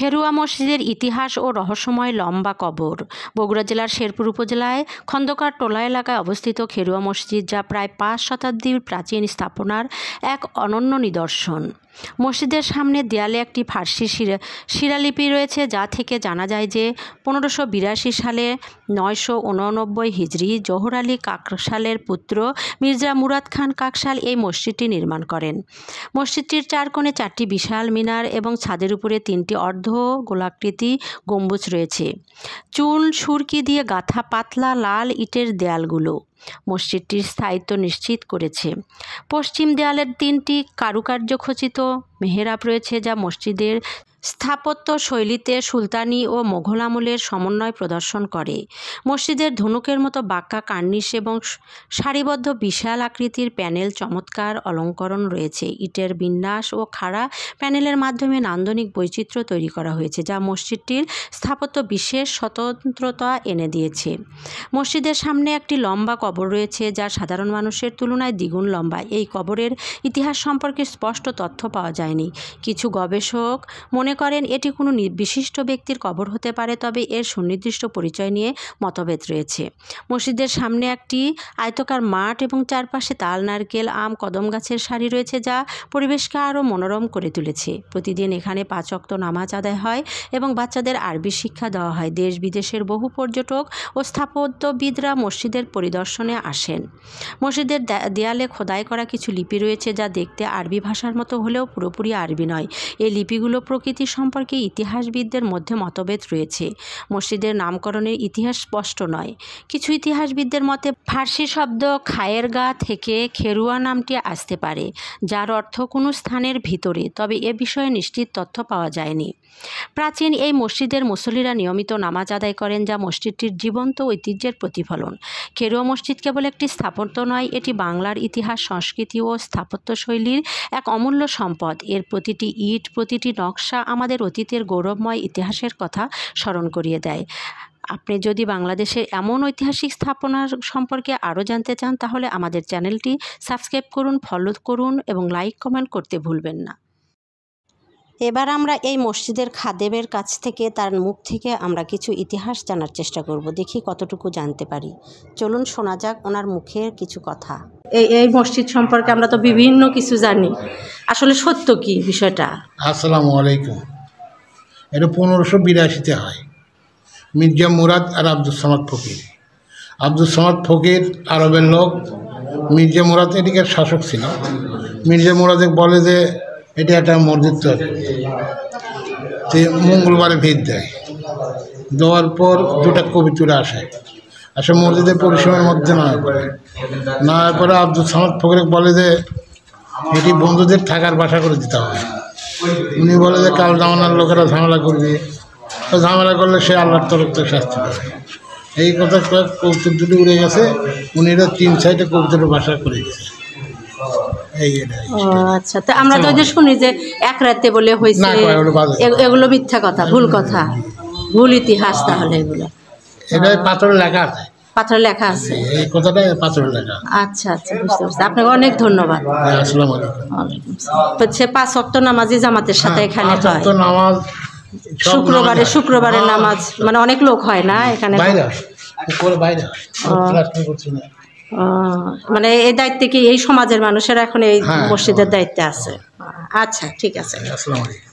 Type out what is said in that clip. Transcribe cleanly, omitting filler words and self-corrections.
খেরুয়া মসজিদের ইতিহাস ও রহস্যময় লম্বা কবর। বগুড়া জেলার শেরপুর উপজেলায় খন্দকার টোলা এলাকায় অবস্থিত খেরুয়া মসজিদ, যা প্রায় 5 শতাব্দীর প্রাচীন স্থাপনার এক অনন্য নিদর্শন। মসজিদের সামনের দেয়ালে একটি ফার্সি শিলালিপি রয়েছে, যা থেকে জানা যায় যে 1582 সালে 989 হিজরি জোহর আলী কাকশালের পুত্র মির্জা মুরাদ খান কাকশাল এই মসজিদটি নির্মাণ করেন। মসজিদটির 4 কোণে 4টি বিশাল মিনার এবং ছাদের উপরে 3টি অর্ধ গোলাকৃতি গম্বুজ রয়েছে। চুন সুরকি দিয়ে গাঁথা পাতলা লাল ইটের দেয়ালগুলো মসজিদটির স্থায়িত্ব নিশ্চিত করেছে। পশ্চিম দেয়ালের 3টি কারুকার্য খচিত মেহরাব রয়েছে, যা মসজিদের স্থাপত্য শৈলীতে সুলতানি ও মোঘল আমলের সমন্বয় প্রদর্শন করে। মসজিদের ধনুকের মতো বাঁকা কার্নিশ এবং সারিবদ্ধ বিশাল আকৃতির প্যানেল চমৎকার অলঙ্করণ রয়েছে। ইটের বিন্যাস ও খাড়া প্যানেলের মাধ্যমে নান্দনিক বৈচিত্র্য তৈরি করা হয়েছে, যা মসজিদটির স্থাপত্য বিশেষ স্বতন্ত্রতা এনে দিয়েছে। মসজিদের সামনে একটি লম্বা কবর রয়েছে, যা সাধারণ মানুষের তুলনায় দ্বিগুণ লম্বা। এই কবরের ইতিহাস সম্পর্কে স্পষ্ট তথ্য পাওয়া যায়নি। কিছু গবেষক মনে করেন এটি কোনো বিশিষ্ট ব্যক্তির কবর হতে পারে, তবে এর সুনির্দিষ্ট পরিচয় নিয়ে মতভেদ রয়েছে। মসজিদের সামনে একটি আয়তাকার মাঠ এবং চারপাশে তাল, নারকেল, আম, কদম গাছের সারি রয়েছে, যা পরিবেশকে আরও মনোরম করে তুলেছে। প্রতিদিন এখানে 5 ওয়াক্ত নামাজ আদায় হয় এবং বাচ্চাদের আরবি শিক্ষা দেওয়া হয়। দেশ বিদেশের বহু পর্যটক ও স্থাপত্যবিদরা মসজিদের পরিদর্শনে আসেন। মসজিদের দেয়ালে খোদাই করা কিছু লিপি রয়েছে, যা দেখতে আরবি ভাষার মতো হলেও পুরোপুরি আরবি নয়। এই লিপিগুলো প্রকৃতি সম্পর্কে ইতিহাসবিদদের মধ্যে মতভেদ রয়েছে। মসজিদের নামকরণের ইতিহাস স্পষ্ট নয়। কিছু ইতিহাসবিদদের মতে ফার্সি শব্দ খায়েরগা থেকে খেরুয়া নামটি আসতে পারে, যার অর্থ কোনো স্থানের ভিতরে, তবে এ বিষয়ে নিশ্চিত তথ্য পাওয়া যায়নি। প্রাচীন এই মসজিদের মুসল্লিরা নিয়মিত নামাজ আদায় করেন, যা মসজিদটির জীবন্ত ঐতিহ্যের প্রতিফলন। খেরুয়া মসজিদ কেবল একটি স্থাপত্য নয়, এটি বাংলার ইতিহাস, সংস্কৃতি ও স্থাপত্যশৈলীর এক অমূল্য সম্পদ। এর প্রতিটি ইট, প্রতিটি নকশা আমাদের অতীতের গৌরবময় ইতিহাসের কথা স্মরণ করিয়ে দেয়। আপনি যদি বাংলাদেশের এমন ঐতিহাসিক স্থাপনার সম্পর্কে আরও জানতে চান, তাহলে আমাদের চ্যানেলটি সাবস্ক্রাইব করুন, ফলো করুন এবং লাইক কমেন্ট করতে ভুলবেন না। এবার আমরা এই মসজিদের খাদেমের কাছ থেকে, তার মুখ থেকে আমরা কিছু ইতিহাস জানার চেষ্টা করব, দেখি কতটুকু জানতে পারি। চলুন শোনা যাক ওনার মুখের কিছু কথা। এই মসজিদ সম্পর্কে আমরা তো বিভিন্ন কিছু জানি, আসলে সত্য কি বিষয়টা? আসসালামু আলাইকুম। এটা 1582-তে হয়। মির্জা মুরাদ আর আব্দুল সামাদ ফকির। আব্দুল সামাদ ফকির আরবের লোক, মির্জা মুরাদ এদিকের শাসক ছিল। মির্জা মুরাদে বলে যে এটা একটা মসজিদ মঙ্গলবারে ভিত দেয়। দেওয়ার পর 2টা কবিতুরা আসে মসজিদের পরিসীমার মধ্যে নেওয়ার পরে আব্দুল সামাদ ফকির বলে যে এটি বন্ধুদের থাকার বাসা করে দিতে হবে। উনি বলে যে কাল জামানার লোকেরা ঝামেলা করবে, ঝামেলা করলে সে আল্লাহর তরফ থেকে শাস্তি পাবে। এই কথা কবিতর দুটো উড়ে গেছে। উনি এটা 3 সাইডে কবিতরের বাসা করে দিয়েছে। আচ্ছা, তা আমরা তো শুনি যে এক রাতে বলে হয়েছে, এগুলো মিথ্যা কথা, ভুল কথা, ভুল ইতিহাস। তাহলে এগুলো এটা পাথরে লেখা আছে, পাথরে লেখা আছে, এই কথাটা পাথরে লেখা। আচ্ছা আচ্ছা, বুঝতে পারছি। আপনাকে অনেক ধন্যবাদ। আসসালামু আলাইকুম। হচ্ছে 5 ওয়াক্ত নামাজি জামাতের সাথে এখানে হয়। নামাজ শুক্রবারের নামাজ, মানে অনেক লোক হয় না এখানে, মানে এই দায়িত্বে কি এই সমাজের মানুষেরা এখন এই মসজিদের দায়িত্বে আছে? আচ্ছা, ঠিক আছে। আসসালামু আলাইকুম।